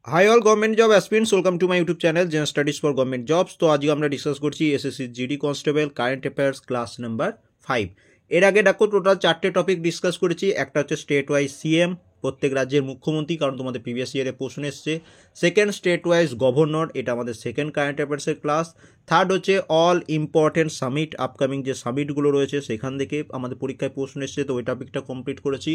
High all government job aspirants, welcome to my YouTube channel Gen studies for government jobs. তো আজকে আমরা discuss করছি SSC GD constable current affairs class number 5। এর আগে দেখো total 4টে topic discuss করেছি। একটা হচ্ছে স্টেট ওয়াইজ সিএম, প্রত্যেক রাজ্যের মুখ্যমন্ত্রী, কারণ তোমাদের প্রিভিয়াস ইয়ারে প্রশ্ন এসছে। সেকেন্ড স্টেট ওয়াইজ গভর্নর, এটা আমাদের সেকেন্ড কারেন্ট অ্যাফেয়ার্সের ক্লাস। থার্ড হচ্ছে অল ইম্পর্টেন্ট সামিট, আপকামিং যে সামিটগুলো রয়েছে সেখান থেকে আমাদের পরীক্ষায় প্রশ্ন এসছে, তো ওই টপিকটা কমপ্লিট করেছি।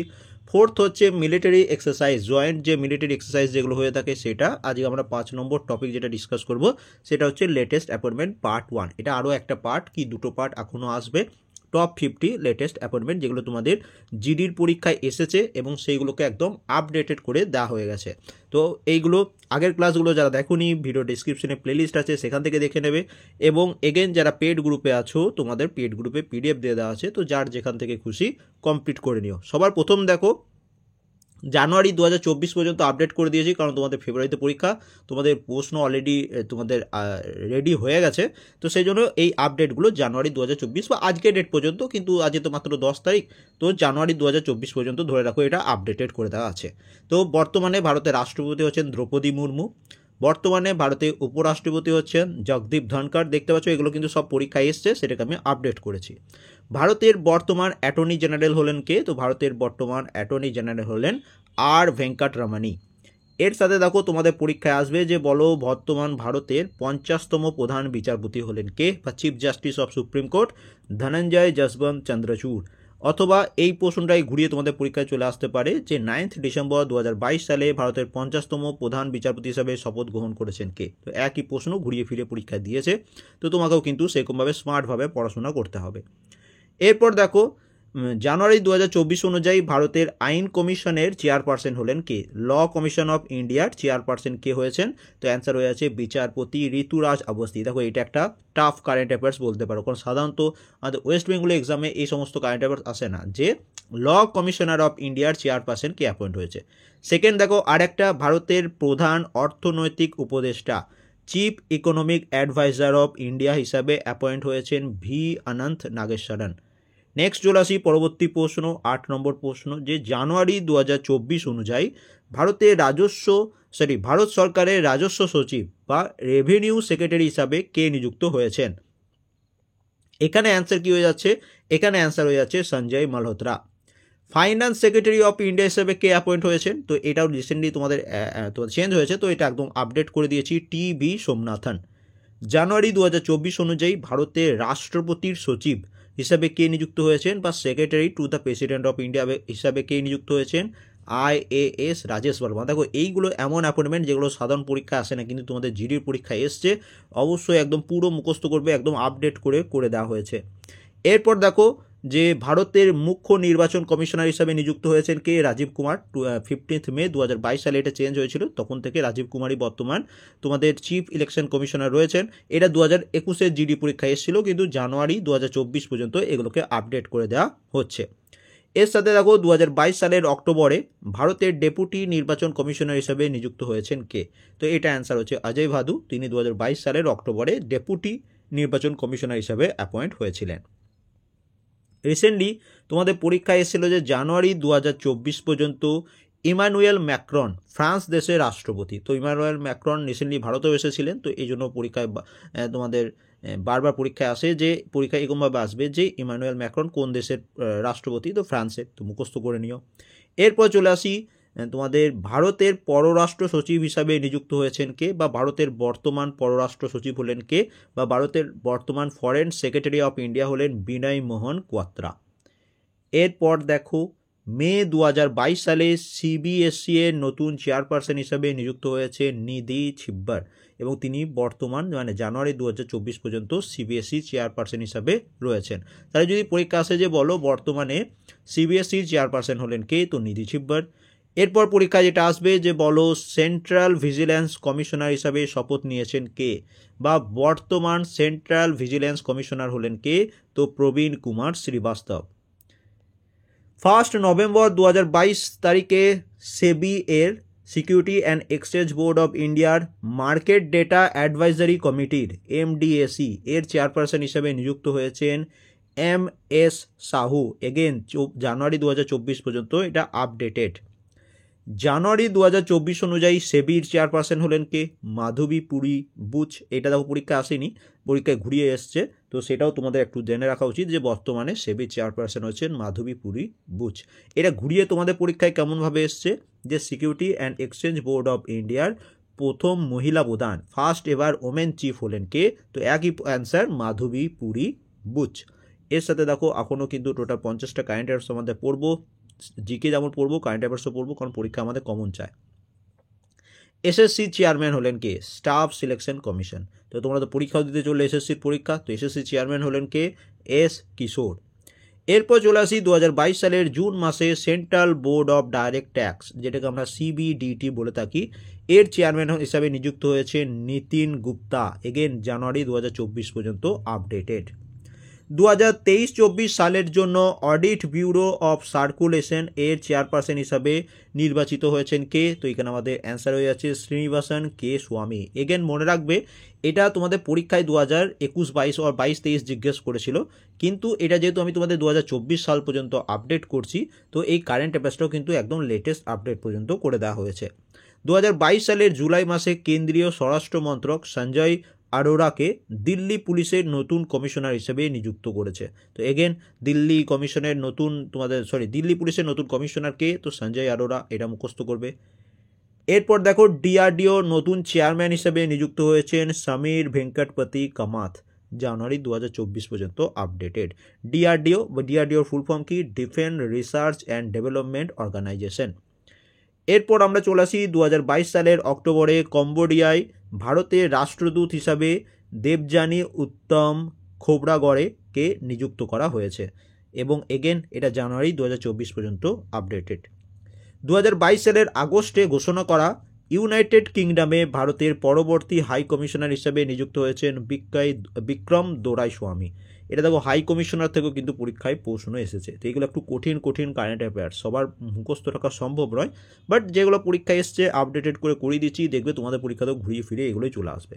ফোর্থ হচ্ছে মিলিটারি এক্সারসাইজ, জয়েন্ট যে মিলিটারি এক্সারসাইজ যেগুলো হয়ে থাকে সেটা। আজকে আমরা 5 নম্বর টপিক যেটা ডিসকাস করব সেটা হচ্ছে লেটেস্ট অ্যাপয়েন্টমেন্ট পার্ট 1। এটা আরও একটা পার্ট, কি দুটো পার্ট এখনও আসবে। টপ 50 লেটেস্ট অ্যাপয়েন্টমেন্ট যেগুলো তোমাদের জিডির পরীক্ষায় এসেছে এবং সেইগুলোকে একদম আপডেটেড করে দেওয়া হয়ে গেছে। তো এইগুলো আগের ক্লাসগুলো যারা দেখোনি, ভিডিও ডিসক্রিপশনে প্লেলিস্ট আছে, সেখান থেকে দেখে নেবে। এবং এগেন যারা পেড গ্রুপে আছো, তোমাদের পেড গ্রুপে পিডিএফ দিয়ে দেওয়া আছে, তো যার যেখান থেকে খুশি কমপ্লিট করে নিও। সবার প্রথম দেখো, জানুয়ারি 2024 পর্যন্ত আপডেট করে দিয়েছি, কারণ তোমাদের ফেব্রুয়ারিতে পরীক্ষা, তোমাদের প্রশ্ন অলরেডি তোমাদের রেডি হয়ে গেছে। তো সেই জন্য এই আপডেটগুলো জানুয়ারি 2024 বা আজকের ডেট পর্যন্ত, কিন্তু আজকে তো মাত্র 10 তারিখ, তো জানুয়ারি 2024 পর্যন্ত ধরে রাখো, এটা আপডেটেড করে দেওয়া আছে। তো বর্তমানে ভারতের রাষ্ট্রপতি হচ্ছেন দ্রৌপদী মুর্মু। বর্তমানে ভারতের উপরাষ্ট্রপতি হচ্ছেন জগদীপ ধনখড়। দেখতে পাচ্ছ এগুলো কিন্তু সব পরীক্ষায় এসছে, সেটাকে আমি আপডেট করেছি। ভারতের বর্তমান অ্যাটর্নি জেনারেল হলেন কে? তো ভারতের বর্তমান অ্যাটর্নি জেনারেল হলেন আর ভেঙ্কটরমণী। এর সাথে দেখো তোমাদের পরীক্ষায় আসবে যে বলো বর্তমান ভারতের 50তম প্রধান বিচারপতি হলেন কে, বা chief justice of supreme court Dhananjaya Yashwant Chandrachud. অথবা এই প্রশ্নটাই ঘুরিয়ে তোমাদের পরীক্ষায় চলে আসতে পারে যে 9 ডিসেম্বর 2022 সালে ভারতের 50তম প্রধান বিচারপতি হিসাবে শপথ গ্রহণ করেছেন কে। তো একই প্রশ্ন ঘুরিয়ে ফিরে পরীক্ষায় দিয়েছে, তো তোমাকেও কিন্তু সেরকমভাবে স্মার্টভাবে পড়াশোনা করতে হবে। এরপর দেখো, জানুয়ারি 2024 অনুযায়ী ভারতের আইন কমিশনের চেয়ারপারসন হলেন কে? ল কমিশন অফ ইন্ডিয়ার চেয়ারপারসন কে হয়েছেন? তো অ্যান্সার হয়ে আছে বিচারপতি ঋতুরাজ অবস্থি। দেখো এটা একটা টাফ কারেন্ট অ্যাফেয়ার্স বলতে পারো, কারণ সাধারণত আমাদের ওয়েস্ট বেঙ্গল এক্সামে এই সমস্ত কারেন্ট অ্যাফেয়ার্স আসে না, যে ল কমিশনার অফ ইন্ডিয়ার চেয়ারপারসন কে অ্যাপয়েন্ট হয়েছে। সেকেন্ড দেখো, আরেকটা ভারতের প্রধান অর্থনৈতিক উপদেষ্টা, chief economic advisor of India হিসাবে অ্যাপয়েন্ট হয়েছেন ভি অনন্ত নাগেশ্বরন। নেক্সট চলে আসি পরবর্তী প্রশ্ন, 8 নম্বর প্রশ্ন, যে জানুয়ারি 2024 অনুযায়ী ভারত সরকারের রাজস্ব সচিব বা রেভিনিউ সেক্রেটারি হিসাবে কে নিযুক্ত হয়েছেন? এখানে অ্যান্সার কি হয়ে যাচ্ছে? এখানে অ্যান্সার হয়ে যাচ্ছে Sanjay Malhotra. Finance secretary of India হিসেবে কে অ্যাপয়েন্ট হয়েছেন? তো এটাও রিসেন্টলি তোমাদের চেঞ্জ হয়েছে, তো এটা একদম আপডেট করে দিয়েছি, টি বি সোমনাথন। জানুয়ারি 2024 অনুযায়ী ভারতের রাষ্ট্রপতির সচিব হিসাবে কে নিযুক্ত হয়েছেন, বা secretary to the president of India হিসাবে কে নিযুক্ত হয়েছেন? IAS রাজেশ বর্মা। দেখো এইগুলো এমন অ্যাপয়েন্টমেন্ট যেগুলো সাধারণ পরীক্ষায় আসে না, কিন্তু তোমাদের জিডির পরীক্ষায় এসছে, অবশ্যই একদম পুরো মুখস্থ করবে, একদম আপডেট করে দেওয়া হয়েছে। এরপর দেখো, যে ভারতের মুখ্য নির্বাচন কমিশনার হিসাবে নিযুক্ত হয়েছেন কে? রাজীব কুমার। 15 মে 2022 সালে এটা চেঞ্জ হয়েছিল, তখন থেকে রাজীব কুমারই বর্তমান তোমাদের চিফ ইলেকশন কমিশনার রয়েছেন। এটা 2021-এর জিডি পরীক্ষায় এসেছিল, কিন্তু জানুয়ারি 2024 পর্যন্ত এগুলোকে আপডেট করে দেওয়া হচ্ছে। এর সাথে দেখো 2022 সালের অক্টোবরে ভারতের ডেপুটি নির্বাচন কমিশনার হিসাবে নিযুক্ত হয়েছেন কে? তো এটা অ্যান্সার হচ্ছে অজয় ভাদু। তিনি 2022 সালের অক্টোবরে ডেপুটি নির্বাচন কমিশনার হিসাবে অ্যাপয়েন্ট হয়েছিলেন। রিসেন্টলি তোমাদের পরীক্ষায় এসেছিল যে জানুয়ারি 2024 পর্যন্ত ইমানুয়েল ম্যাক্রন ফ্রান্স দেশের রাষ্ট্রপতি। তো ইমানুয়েল ম্যাক্রন রিসেন্টলি ভারতেও এসেছিলেন, তো এই জন্য পরীক্ষায় তোমাদের বারবার পরীক্ষায় আসে, যে পরীক্ষায় এরকমভাবে আসবে যে ইমানুয়েল ম্যাক্রন কোন দেশের রাষ্ট্রপতি? তো ফ্রান্সের, তো মুখস্থ করে নিও। এরপর চলে আসি, তোমাদের ভারতের পররাষ্ট্র সচিব হিসাবে নিযুক্ত হয়েছেন কে, বা ভারতের বর্তমান পররাষ্ট্র সচিব হলেন কে, বা ভারতের বর্তমান ফরেন সেক্রেটারি অফ ইন্ডিয়া হলেন বিনয় মোহন কোয়াত্রা। এরপর দেখো, মে 2022 সালে সিবিএসই এর নতুন চেয়ারপারসন হিসাবে নিযুক্ত হয়েছে নিধি ছিব্বার, এবং তিনি বর্তমান জানুয়ারি 2024 পর্যন্ত সিবিএসই চেয়ারপারসন হিসাবে রয়েছেন। তাহলে যদি পরীক্ষা আসে যে বলো বর্তমানে সিবিএসই চেয়ারপারসন হলেন কে, তো নিধি ছিব্বার। এরপর পরীক্ষা যেটা আসবে যে বলো সেন্ট্রাল ভিজিল্যান্স কমিশনার হিসাবে শপথ নিয়েছেন কে, বা বর্তমান সেন্ট্রাল ভিজিল্যান্স কমিশনার হলেন কে? তো প্রবীণ কুমার শ্রীবাস্তব। 1 নভেম্বর 2022 তারিখে সেবি এর security and exchange board of ইন্ডিয়ার মার্কেট ডেটা অ্যাডভাইজারি কমিটির MDAC এর চেয়ারপারসন হিসেবে নিযুক্ত হয়েছেন MS সাহু। এগেন জানুয়ারি 2024 পর্যন্ত এটা আপডেটেড। জানুয়ারি 2024 অনুযায়ী সেবির চেয়ারপারসন হলেন কে? মাধবী পুরী বুচ। এটা দেখো পরীক্ষা আসেনি, পরীক্ষায় ঘুরিয়ে এসছে, তো সেটাও তোমাদের একটু জেনে রাখা উচিত যে বর্তমানে সেবির চেয়ারপারসন হচ্ছেন মাধবী পুরী বুচ। এটা ঘুরিয়ে তোমাদের পরীক্ষায় কেমনভাবে এসছে যে security and exchange board of ইন্ডিয়ার প্রথম মহিলা প্রধান, ফার্স্ট এভার ওমেন চিফ হলেন কে? তো একই অ্যান্সার, মাধবী পুরী বুচ। এর সাথে দেখো এখনও কিন্তু টোটাল 50টা কারেন্ট অ্যাফেয়ার্স আমাদের পড়বো, জিকে যেমন পড়বো কারেন্ট অ্যাফেয়ার্সও পড়বো, কারণ পরীক্ষা আমাদের কমন চায়। এসএসসি চেয়ারম্যান হলেন কে? Staff selection commission. তো তোমরা তো পরীক্ষাও দিতে চললে এসএসসির পরীক্ষা, তো এসএসসি চেয়ারম্যান হলেন কে? এস কিশোর। এরপর চলে আসি 2022 সালের জুন মাসে central board of direct tax, যেটাকে আমরা সিবিডিটি বলে থাকি, এর চেয়ারম্যান হিসাবে নিযুক্ত হয়েছে নিতিন গুপ্তা। এগেন জানুয়ারি 2024 পর্যন্ত আপডেটেড। 2023-24 সালের জন্য অডিট ব্যুরো অফ সার্কুলেশন এর চেয়ারপারসন হিসাবে নির্বাচিত হয়েছেন কে? তো এখানে আমাদের অ্যান্সার হয়ে যাচ্ছে শ্রীনিবাসন কে স্বামী। এগেন মনে রাখবে, এটা তোমাদের পরীক্ষায় 2021-22 আর 22-23 জিজ্ঞেস করেছিল, কিন্তু এটা যেহেতু আমি তোমাদের 2024 সাল পর্যন্ত আপডেট করছি, তো এই কারেন্ট অ্যাফেয়ার্সটাও কিন্তু একদম লেটেস্ট আপডেট পর্যন্ত করে দেওয়া হয়েছে। 2022 সালের জুলাই মাসে কেন্দ্রীয় স্বরাষ্ট্র মন্ত্রক সঞ্জয় আরোরাকে দিল্লি পুলিশের নতুন কমিশনার হিসেবে নিযুক্ত করেছে। তো এগেন দিল্লি পুলিশের নতুন কমিশনারকে? তো সঞ্জয় আরোরা, এটা মুখস্থ করবে। এরপর দেখো ডিআরডিও নতুন চেয়ারম্যান হিসেবে নিযুক্ত হয়েছেন সমীর ভেঙ্কটপতি কামাথ, জানুয়ারি 2024 পর্যন্ত আপডেটেড। ডিআরডিওর ফুল ফর্ম কি? Defence research and development organisation. এরপর আমরা চলে আসি 2022 সালের অক্টোবরে কম্বোডিয়ায় ভারতের রাষ্ট্রদূত হিসাবে দেবযানী উত্তম খোবরাগড়েকে নিযুক্ত করা হয়েছে, এবং এগেন এটা জানুয়ারি 2024 পর্যন্ত আপডেটেড। 2022 সালের আগস্টে ঘোষণা করা ইউনাইটেড কিংডমে ভারতের পরবর্তী হাই কমিশনার হিসেবে নিযুক্ত হয়েছেন বিক্রম দোরাইস্বামী। এটা দেখো হাই কমিশনার থেকেও কিন্তু পরীক্ষায় প্রশ্ন এসেছে, তো এগুলো একটু কঠিন কারেন্ট অ্যাফেয়ার্স, সবার মুখস্থ রাখা সম্ভব নয়, বাট যেগুলো পরীক্ষায় এসছে আপডেটেড করে করিয়ে দিচ্ছি, দেখবে তোমাদের পরীক্ষাতেও ঘুরিয়ে ফিরে এগুলোই চলে আসবে।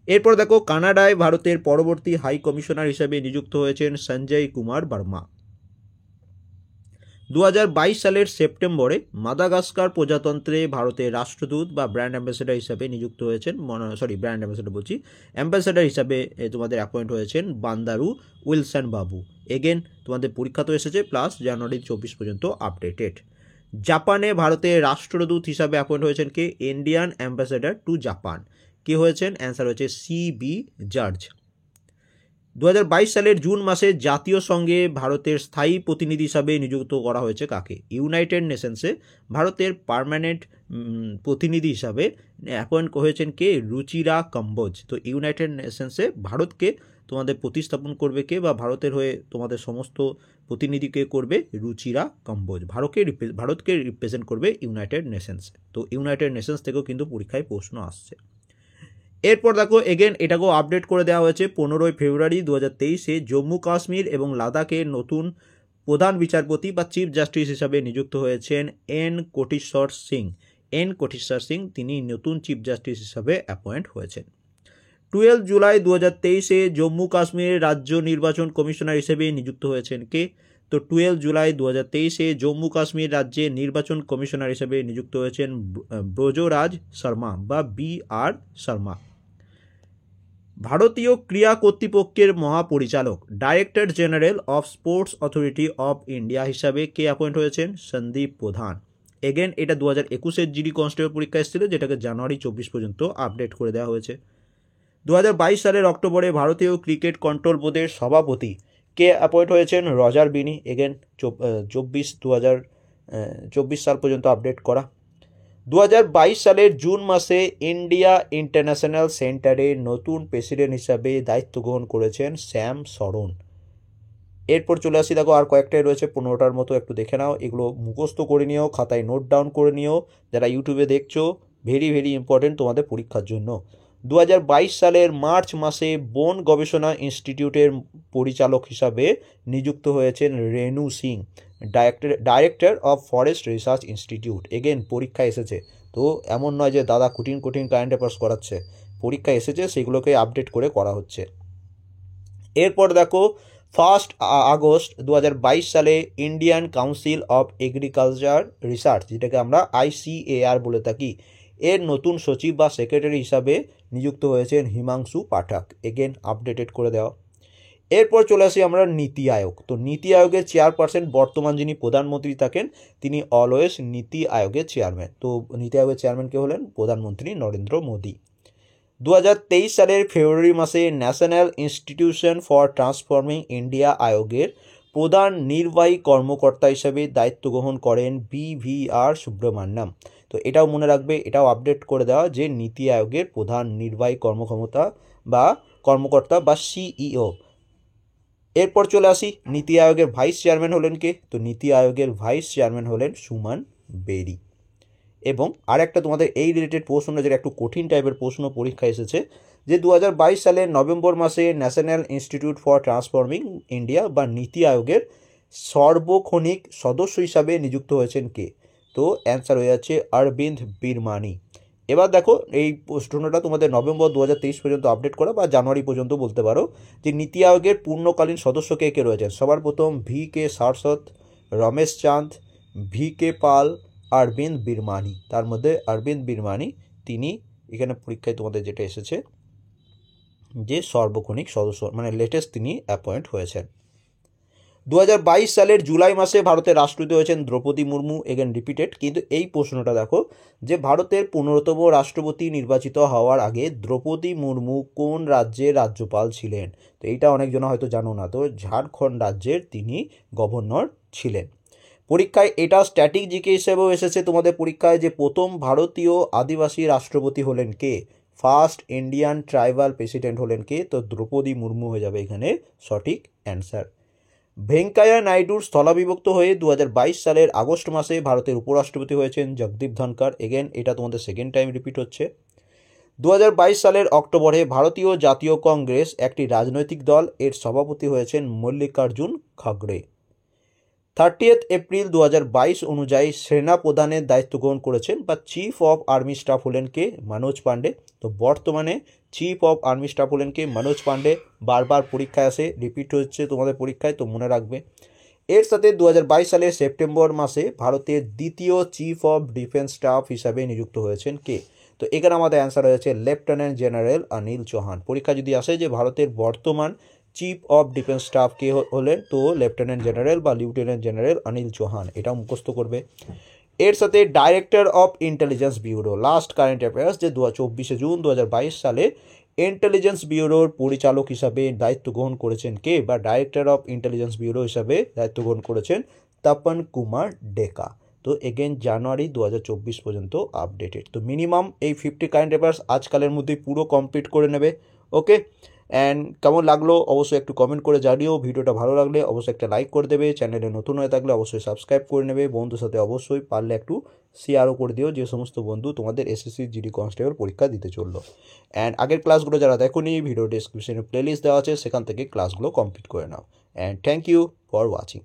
এরপর দেখো কানাডায় ভারতের পরবর্তী হাই কমিশনার হিসেবে নিযুক্ত হয়েছেন সঞ্জয় কুমার বর্মা। 2022 সালের সেপ্টেম্বরে মাদাগাস্কার প্রজাতন্ত্রে ভারতের রাষ্ট্রদূত বা ব্র্যান্ড অ্যাম্বাসেডার হিসাবে নিযুক্ত হয়েছেন, অ্যাম্বাসেডার হিসাবে তোমাদের অ্যাপয়েন্ট হয়েছেন বান্দারু উইলসন বাবু। এগেন তোমাদের পরীক্ষা তো এসেছে, প্লাস জানুয়ারি 24 পর্যন্ত আপডেটেড। জাপানে ভারতের রাষ্ট্রদূত হিসাবে অ্যাপয়েন্ট হয়েছেন কে? Indian ambassador to Japan. কে হয়েছেন? অ্যান্সার হয়েছে সিবি জর্জ। 2022 সালের জুন মাসে জাতীয় সংঘে ভারতের স্থায়ী প্রতিনিধি হিসাবে নিযুক্ত করা হয়েছে কাকে? ইউনাইটেড নেশনসে ভারতের পার্মানেন্ট প্রতিনিধি হিসাবে অ্যাপয়েন্ট হয়েছেন কে? রুচিরা কম্বোজ। তো ইউনাইটেড নেশনসে ভারতকে তোমাদের প্রতিস্থাপন করবে কে, বা ভারতের হয়ে তোমাদের সমস্ত প্রতিনিধিকে করবে? রুচিরা কম্বোজ। ভারতকে রিপ্রেজেন্ট করবে ইউনাইটেড নেশনসে। তো ইউনাইটেড নেশনস থেকেও কিন্তু পরীক্ষায় প্রশ্ন আসছে। এরপর দেখো এগেন এটাকেও আপডেট করে দেওয়া হয়েছে 15 ফেব্রুয়ারি 2023-এ জম্মু কাশ্মীর এবং লাদাখের নতুন প্রধান বিচারপতি বা চিফ জাস্টিস হিসাবে নিযুক্ত হয়েছেন এন কোটেশ্বর সিং। তিনি নতুন চিফ জাস্টিস হিসাবে অ্যাপয়েন্ট হয়েছেন। 12 জুলাই 2023-এ জম্মু কাশ্মীরের রাজ্য নির্বাচন কমিশনার হিসেবে নিযুক্ত হয়েছেন কে? তো 12 জুলাই 2023-এ জম্মু কাশ্মীর রাজ্যের নির্বাচন কমিশনার হিসেবে নিযুক্ত হয়েছেন ব্রজরাজ শর্মা বা BR শর্মা। ভারতীয় ক্রীড়া কর্তৃপক্ষের মহাপরিচালক director general of sports authority of India হিসাবে কে অ্যাপয়েন্ট হয়েছেন? সন্দীপ প্রধান। এগেন এটা 2021-এর জিডি কনস্টেবল পরীক্ষা এসেছিল, যেটাকে জানুয়ারি 24 পর্যন্ত আপডেট করে দেওয়া হয়েছে। 2022 সালের অক্টোবরে ভারতীয় ক্রিকেট কন্ট্রোল বোর্ডের সভাপতি কে অ্যাপয়েন্ট হয়েছেন? রজার বিনি। এগেন 2024 সাল পর্যন্ত আপডেট করা। 2022 সালের জুন মাসে ইন্ডিয়া ইন্টারন্যাশনাল সেন্টারের নতুন প্রেসিডেন্ট হিসাবে দায়িত্ব গ্রহণ করেছেন শ্যাম সরণ। এরপর চলে আসি, দেখো আর কয়েকটাই রয়েছে, 15টার মতো, একটু দেখে নাও, এগুলো মুখস্থ করে নিও, খাতায় নোট ডাউন করে নিও। যারা ইউটিউবে দেখছো, ভেরি ইম্পর্টেন্ট তোমাদের পরীক্ষার জন্য। 2022 সালের মার্চ মাসে বন গবেষণা ইনস্টিটিউটের পরিচালক হিসাবে নিযুক্ত হয়েছেন Renu Singh, director of forest research institute. Again পরীক্ষা এসেছে, তো এমন নয় যে দাদা কঠিন কারেন্ট অ্যাফেয়ার্স করাচ্ছে, পরীক্ষা এসেছে, সেগুলোকে আপডেট করে করা হচ্ছে। এরপর দেখো 1 আগস্ট 2022 সালে Indian council of agriculture research, যেটাকে আমরা ICAR বলে থাকি, এর নতুন সচিব বা সেক্রেটারি হিসাবে নিযুক্ত হয়েছেন হিমাংশু পাঠক। এগেন আপডেটেড করে দেওয়া। এরপর চলে আসি আমরা নীতি আয়োগ। তো নীতি আয়োগের চেয়ারপারসন বর্তমান যিনি প্রধানমন্ত্রী থাকেন তিনি অলওয়েজ নীতি আয়োগের চেয়ারম্যান। তো নীতি আয়োগের চেয়ারম্যান কে হলেন প্রধানমন্ত্রী নরেন্দ্র মোদী। 2023 সালের ফেব্রুয়ারি মাসে national institution for transforming India আয়োগের প্রধান নির্বাহী কর্মকর্তা হিসেবে দায়িত্ব গ্রহণ করেন BVR সুব্রহ্মণ্যম। তো এটাও মনে রাখবে, এটাও আপডেট করে দেওয়া যে নীতি আয়োগের প্রধান নির্বাহী কর্মকর্তা বা CEO। এরপর চলে আসি নীতি আয়োগের ভাইস চেয়ারম্যান হলেন কে? তো নীতি আয়োগের ভাইস চেয়ারম্যান হলেন সুমন বেরি। এবং আরেকটা তোমাদের এই রিলেটেড প্রশ্ন, যেটা একটু কঠিন টাইপের প্রশ্ন পরীক্ষা এসেছে, যে 2022 সালের নভেম্বর মাসে national institute for transforming India বা নীতি আয়োগের সার্বক্ষণিক সদস্য হিসাবে নিযুক্ত হয়েছেন কে? তো অ্যান্সার হয়ে যাচ্ছে অরবিন্দ বিরমানি। এবার দেখো এই প্রশ্নটা তোমাদের নভেম্বর 2023 পর্যন্ত আপডেট করা বা জানুয়ারি পর্যন্ত বলতে পারো, যে নীতি আয়োগের পূর্ণকালীন সদস্য কে কে রয়েছেন। সবার প্রথম VK সারস্বত, রমেশ চাঁদ, VK পাল, অরবিন্দ বিরমানি। তার মধ্যে অরবিন্দ বিরমানি তিনি এখানে পরীক্ষায় তোমাদের যেটা এসেছে যে সার্বক্ষণিক সদস্য, মানে লেটেস্ট তিনি অ্যাপয়েন্ট হয়েছেন। 2022 সালের জুলাই মাসে ভারতের রাষ্ট্রপতি হয়েছেন দ্রৌপদী মুর্মু। এগেন রিপিটেড, কিন্তু এই প্রশ্নটা দেখো যে ভারতের 15তম রাষ্ট্রপতি নির্বাচিত হওয়ার আগে দ্রৌপদী মুর্মু কোন রাজ্যের রাজ্যপাল ছিলেন? তো এইটা অনেকজন হয়তো জানো না, তো ঝাড়খণ্ড রাজ্যের তিনি গভর্নর ছিলেন। পরীক্ষায় এটা স্ট্যাটিক জিকে হিসেবেও এসেছে তোমাদের পরীক্ষায়, যে প্রথম ভারতীয় আদিবাসী রাষ্ট্রপতি হলেন কে? ফার্স্ট ইন্ডিয়ান ট্রাইবাল প্রেসিডেন্ট হলেন কে? তো দ্রৌপদী মুর্মু হয়ে যাবে এখানে সঠিক অ্যান্সার। ভেঙ্কাইয়া নাইডুর স্থলাভিষিক্ত হয়ে 2022 সালের আগস্ট মাসে ভারতের উপরাষ্ট্রপতি হয়েছেন জগদীপ ধনখড়। এগেন এটা তোমাদের সেকেন্ড টাইম রিপিট হচ্ছে। 2022 সালের অক্টোবরে ভারতীয় জাতীয় কংগ্রেস একটি রাজনৈতিক দল, এর সভাপতি হয়েছেন মল্লিকার্জুন খড়গে। 30 এপ্রিল 2022 অনুযায়ী সেনা প্রধানের দায়িত্ব গ্রহণ করেছেন বা চিফ অফ আর্মি স্টাফ হলেন কে? মনোজ পান্ডে। তো বর্তমানে চিফ অফ আর্মি স্টাফ হলেন কে? মনোজ পান্ডে। বারবার পরীক্ষায় আসে, রিপিট হচ্ছে তোমাদের পরীক্ষায়, তো মনে রাখবে। এর সাথে 2022 সালের সেপ্টেম্বর মাসে ভারতের দ্বিতীয় চিফ অফ ডিফেন্স স্টাফ হিসাবে নিযুক্ত হয়েছেন কে? তো এখানে আমাদের অ্যান্সার হয়েছে লেফটেন্যান্ট জেনারেল অনিল চৌহান। পরীক্ষা যদি আসে যে ভারতের বর্তমান চিফ অফ ডিফেন্স স্টাফ কে হলেন, তো লেফটেন্যান্ট জেনারেল বা লিউটেন্যান্ট জেনারেল অনিল চৌহান, এটাও মুখস্থ করবে। এর সাথে director of intelligence bureau, last current affairs, যে 24 জুন 2022 সালে ইন্টেলিজেন্স ব্যুরোর পরিচালক হিসাবে দায়িত্ব গ্রহণ করেছেন কে? বা ডাইরেক্টর অফ ইন্টেলিজেন্স ব্যুরো হিসাবে দায়িত্ব গ্রহণ করেছেন তপন কুমার ডেকা। তো এগেন জানুয়ারি 2024 পর্যন্ত আপডেটেড। তো মিনিমাম এই 50 কারেন্ট অ্যাফেয়ার্স আজকালের মধ্যেই পুরো কমপ্লিট করে নেবে। ওকে, অ্যান্ড কেমন লাগলো অবশ্যই একটু কমেন্ট করে জানিও। ভিডিওটা ভালো লাগলে অবশ্যই একটা লাইক করে দেবে, চ্যানেলে নতুন হয়ে থাকলে অবশ্যই সাবস্ক্রাইব করে নেবে, বন্ধুর সাথে অবশ্যই পারলে একটু শেয়ারও করে দিও, যে সমস্ত বন্ধু তোমাদের SSC GD কনস্টেবল পরীক্ষা দিতে চললো। অ্যান্ড আগের ক্লাসগুলো যারা দেখোনি, ভিডিও ডেসক্রিপশনে প্লেলিস্ট দেওয়া আছে, সেখান থেকে ক্লাসগুলো কমপ্লিট করে নাও। And thank you for watching.